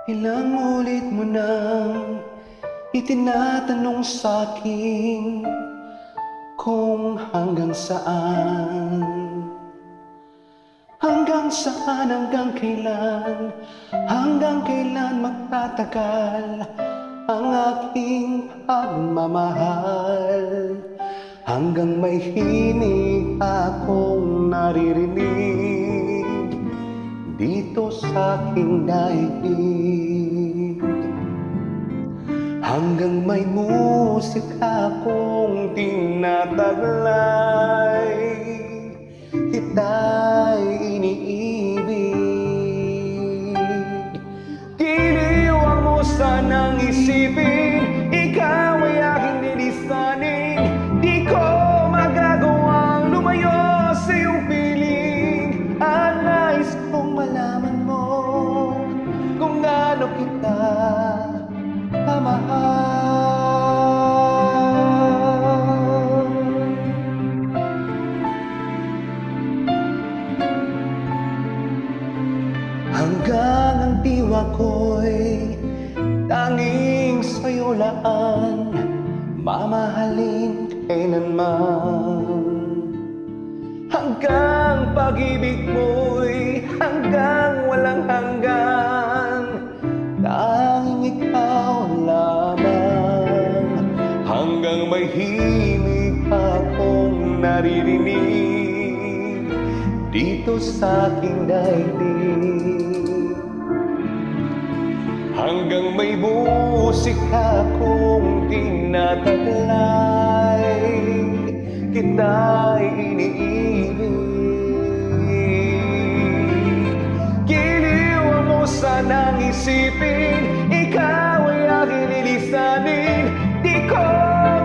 Ilang ulit mo nang itinatanong sa'kin kung hanggang saan. Hanggang saan, hanggang kailan magtatagal ang aking pagmamahal. Hanggang may hinig akong naririnig dito sa aking daigdig. Hanggang may musika akong tinataglay, kita'y iniibig. Giliw ang mo sanang isipin, ikaw ay aking nilisanin. Di ko magagawang lumayo sa iyong piling. At nais kong malaman mo kung gaano kita kamahal. Hanggang ang diwa ko'y tanging sa'yo laan, mamahalin kailanman. Hanggang pag-ibig mo'y hanggang walang hanggan, tanging ikaw lamang. Hanggang may himig akong naririnig dito sa aking daigdig. Hanggang may musika akong tinataglay, kita'y iniibig. Giliw ang mo sanang isipin, ikaw ay aking lilisanin. Di ko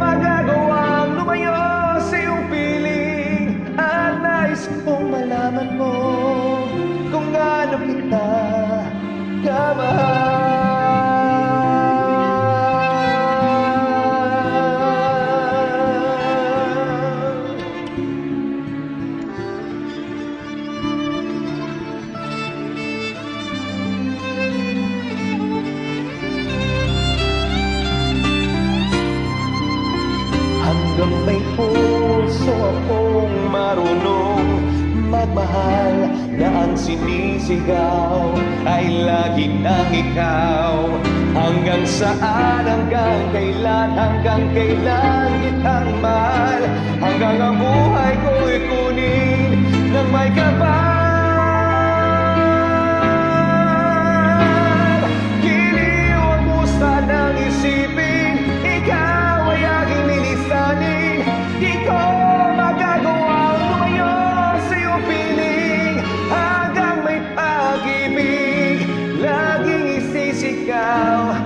magagawang lumayo sa iyong piling. At nais kong malaman mo kung gaano kita kamahal. Hanggang may puso akong marunong magmahal, na ang sinisigaw ay lagi nang ikaw. Hanggang saan, hanggang kailan kitang mahal. Hanggang ang buhay ko'y kunin ng may kapal. Giliw ang mo sanang isipin, ikaw ay aking lilisanin. Di ko magagawang lumayo sa iyong piling. Hanggang may pag-ibig laging isisigaw.